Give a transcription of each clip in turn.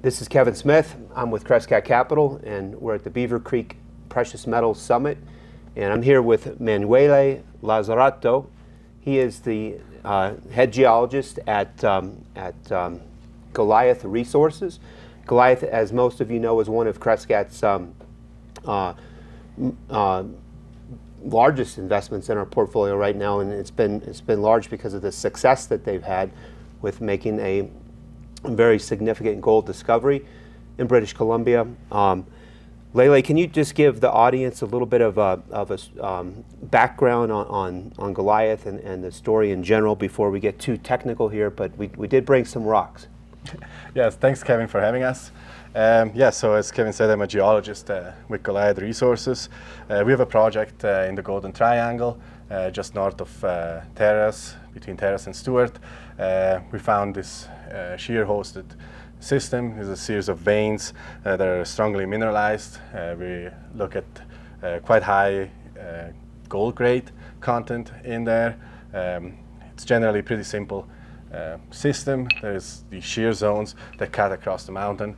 This is Kevin Smith. I'm with Crescat Capital, and we're at the Beaver Creek Precious Metals Summit. And I'm here with Manuele Lazzarotto. He is the head geologist at Goliath Resources. Goliath, as most of you know, is one of Crescat's largest investments in our portfolio right now, and it's been large because of the success that they've had with making a very significant gold discovery in British Columbia. Lele, can you just give the audience a little bit of a background on Goliath and the story in general before we get too technical here? But we did bring some rocks. Yes, thanks Kevin for having us. So as Kevin said, I'm a geologist with Goliath Resources. We have a project in the Golden Triangle, just north of Terrace, between Terrace and Stewart. We found this shear-hosted system. It's a series of veins that are strongly mineralized. We look at quite high gold grade content in there. It's generally pretty simple system. There's the shear zones that cut across the mountain.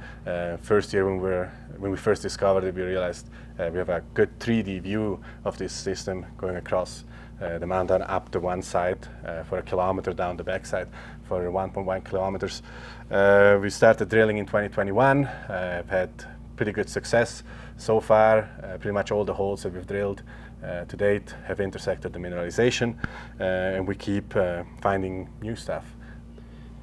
First year when we first discovered it, we realized we have a good 3D view of this system going across the mountain up to one side for a kilometer, down the backside for 1.1 kilometers. We started drilling in 2021. I've had pretty good success so far. Pretty much all the holes that we've drilled to date have intersected the mineralization, and we keep finding new stuff.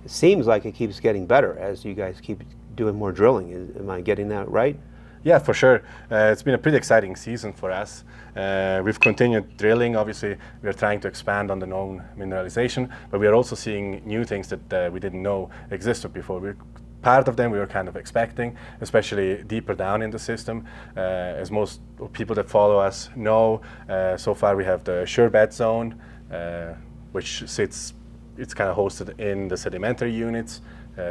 It seems like it keeps getting better as you guys keep doing more drilling. Am I getting that right? Yeah, for sure. It's been a pretty exciting season for us. We've continued drilling. Obviously, we are trying to expand on the known mineralization, but we are also seeing new things that we didn't know existed before. Part of them we were kind of expecting, especially deeper down in the system. As most people that follow us know, so far we have the Shear bed zone, which sits, it's kind of hosted in the sedimentary units,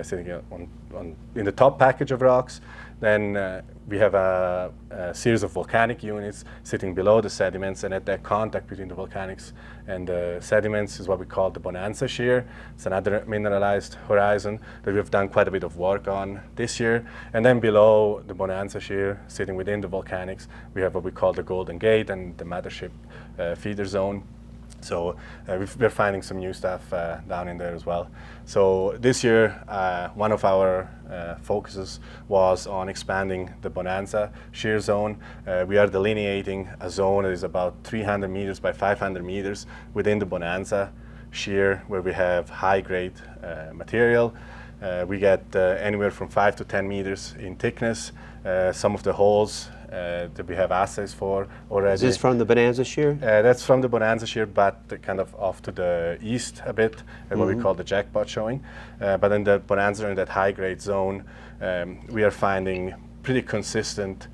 sitting in the top package of rocks. Then we have a series of volcanic units sitting below the sediments, and at that contact between the volcanics and the sediments is what we call the Bonanza shear. It's another mineralized horizon that we've done quite a bit of work on this year. And then below the Bonanza shear, sitting within the volcanics, we have what we call the Golden Gate and the Mothership feeder zone. So we're finding some new stuff down in there as well. So this year, one of our focuses was on expanding the Bonanza shear zone. We are delineating a zone that is about 300 meters by 500 meters within the Bonanza shear, where we have high-grade material. We get anywhere from 5 to 10 meters in thickness. Some of the holes that we have assays for already. Is this from the Bonanza shear? That's from the Bonanza shear, but kind of off to the east a bit, at what we call the jackpot showing. But in the Bonanza, in that high-grade zone, we are finding pretty consistent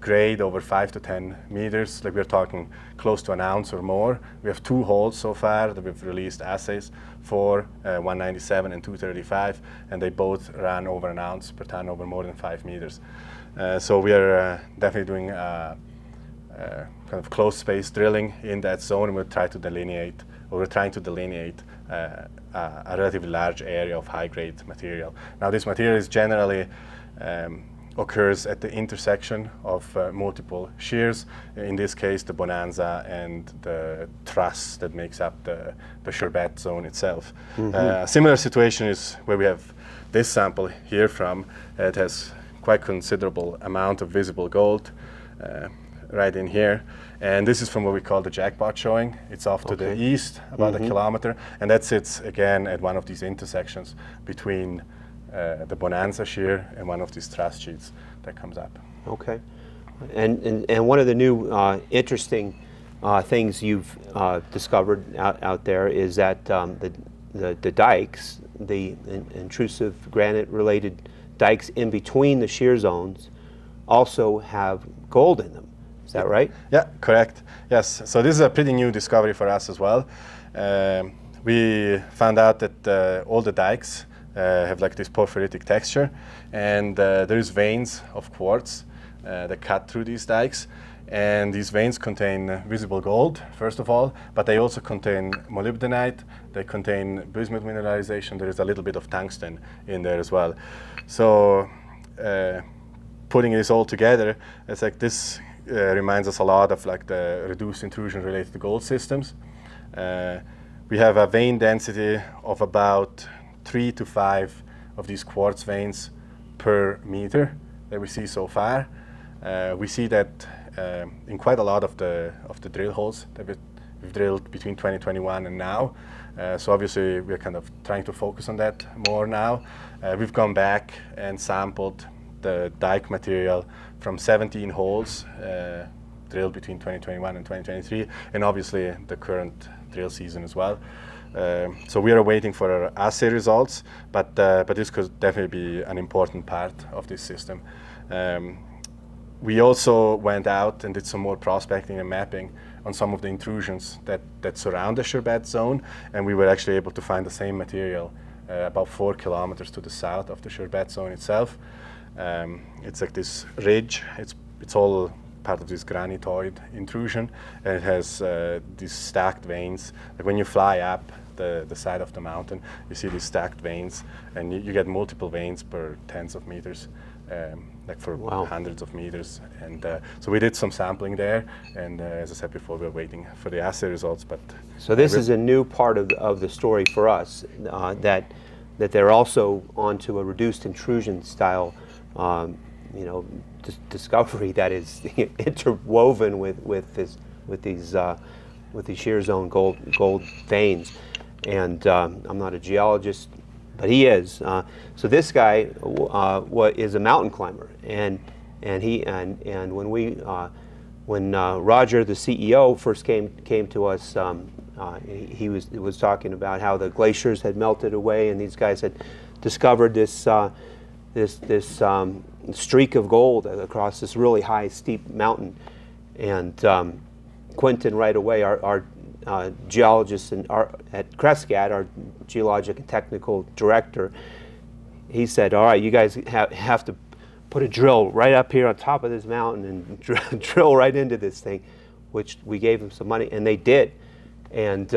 grade over 5 to 10 meters. Like we're talking close to an ounce or more. We have 2 holes so far that we've released assays for, 197 and 235, and they both ran over an ounce per ton over more than 5 meters. So we are definitely doing kind of close space drilling in that zone, and we're trying to delineate a relatively large area of high-grade material. Now, this material is generally occurs at the intersection of multiple shears. In this case, the Bonanza and the truss that makes up the shear bed zone itself. A similar situation is where we have this sample here from. It has quite considerable amount of visible gold right in here, and this is from what we call the jackpot showing. It's off to the east about a kilometer, and that sits again at one of these intersections between the Bonanza shear and one of these truss sheets that comes up. Okay, and one of the new interesting things you've discovered out there is that the dikes, the intrusive granite-related dikes in between the shear zones, also have gold in them. Is that right? Yeah, correct. Yes. So this is a pretty new discovery for us as well. We found out that all the dikes have like this porphyritic texture, and there is veins of quartz that cut through these dikes. And these veins contain visible gold, first of all, but they also contain molybdenite, they contain bismuth mineralization, there is a little bit of tungsten in there as well. So putting this all together, it's like this reminds us a lot of like the reduced intrusion related to gold systems. We have a vein density of about 3 to 5 of these quartz veins per meter that we see so far. We see that in quite a lot of the drill holes that we've drilled between 2021 and now. So obviously we're kind of trying to focus on that more now. We've gone back and sampled the dike material from 17 holes drilled between 2021 and 2023, and obviously the current drill season as well. So we are waiting for our assay results, but this could definitely be an important part of this system. We also went out and did some more prospecting and mapping on some of the intrusions that surround the Shear zone, and we were actually able to find the same material about 4 kilometers to the south of the Shear zone itself. It's like this ridge. It's all part of this granitoid intrusion, and it has these stacked veins. Like when you fly up the side of the mountain, you see these stacked veins, and you get multiple veins per tens of meters, like for hundreds of meters. And so we did some sampling there, and as I said before, we're waiting for the assay results. But so this is a new part of the story for us, that they're also onto a reduced intrusion style discovery that is interwoven with these shear zone gold veins. And I'm not a geologist, but he is. So this guy is a mountain climber, and when Roger, the CEO, first came to us, he was talking about how the glaciers had melted away, and these guys had discovered this streak of gold across this really high, steep mountain. And Quentin, right away, our geologist at Crescat, our geologic and technical director, he said, all right, you guys have to put a drill right up here on top of this mountain and drill right into this thing, which we gave them some money, and they did. And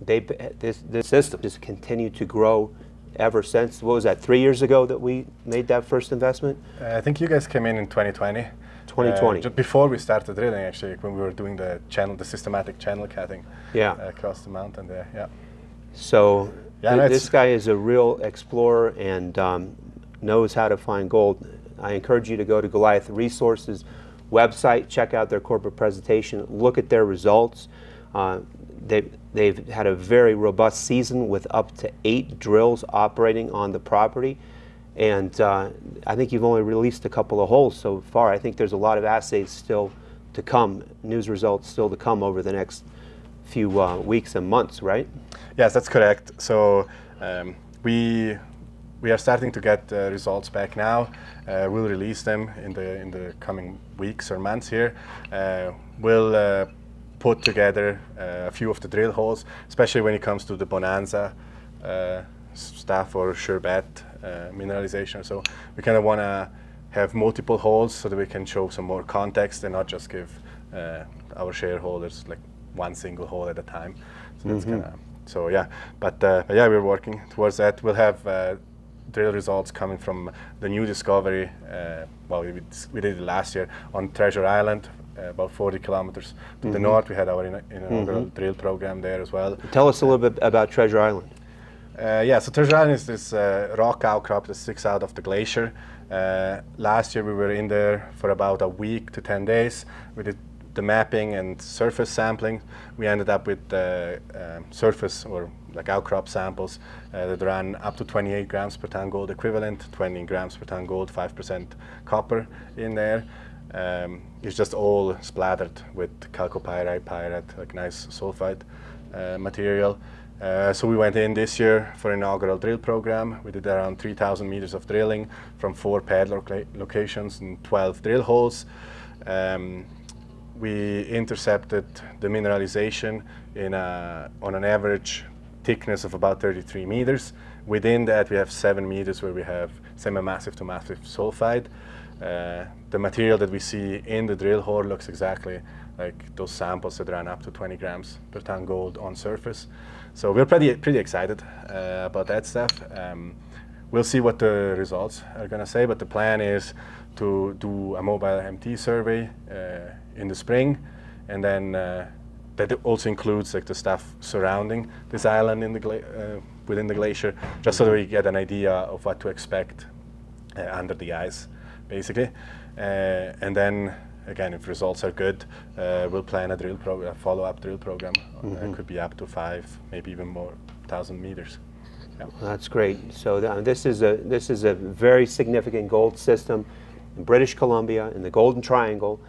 this system just continued to grow ever since. What was that, 3 years ago that we made that first investment? I think you guys came in 2020. 2020. Just before we started drilling, actually, when we were doing the systematic channel cutting across the mountain there. Yeah. So this guy is a real explorer and knows how to find gold. I encourage you to go to Goliath Resources website, check out their corporate presentation, look at their results. They've had a very robust season with up to 8 drills operating on the property. And I think you've only released a couple of holes so far. I think there's a lot of assays still to come, news results still to come over the next few weeks and months, right? Yes, that's correct. So we are starting to get results back now. We'll release them in the coming weeks or months here. We'll put together a few of the drill holes, especially when it comes to the Bonanza stuff or Shear mineralization. So we kind of want to have multiple holes so that we can show some more context and not just give our shareholders like one single hole at a time. So that's kind of, so yeah. But yeah, we're working towards that. We'll have drill results coming from the new discovery. Well, we did it last year on Treasure Island, about 40 kilometers to the north. We had our inaugural drill program there as well. Tell us a little bit about Treasure Island. Yeah, so Treasure Island is this rock outcrop that sticks out of the glacier. Last year we were in there for about a week to 10 days. We did the mapping and surface sampling. We ended up with surface or like outcrop samples that ran up to 28 grams per ton gold equivalent, 20 grams per ton gold, 5% copper in there. It's just all splattered with chalcopyrite, pyrite, like nice sulfide material. So we went in this year for an inaugural drill program. We did around 3,000 meters of drilling from 4 pad locations and 12 drill holes. We intercepted the mineralization on an average thickness of about 33 meters. Within that, we have 7 meters where we have semi-massive to massive sulfide. The material that we see in the drill hole looks exactly like those samples that ran up to 20 grams per ton gold on surface. So we're pretty excited about that stuff. We'll see what the results are going to say, but the plan is to do a mobile MT survey in the spring, and then that also includes like the stuff surrounding this island in the within the glacier, just so that we get an idea of what to expect under the ice, basically. And then again, if results are good, we'll plan a follow-up drill program. It could be up to 5, maybe even more, 1,000 meters. Yeah. Well, that's great. So this is a very significant gold system in British Columbia in the Golden Triangle,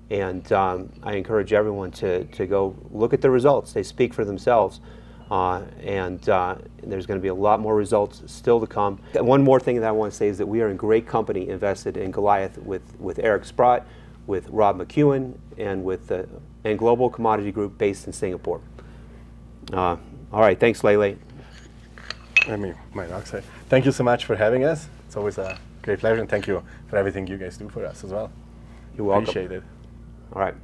and I encourage everyone to go look at the results. They speak for themselves, and there's going to be a lot more results still to come. And one more thing that I want to say is that we are in great company invested in Goliath with Eric Sprott, with Rob McEwen, and with and Global Commodity Group based in Singapore. All right, thanks, Lele. Thank you so much for having us. It's always a great pleasure, and thank you for everything you guys do for us as well. You're welcome. Appreciate it. All right.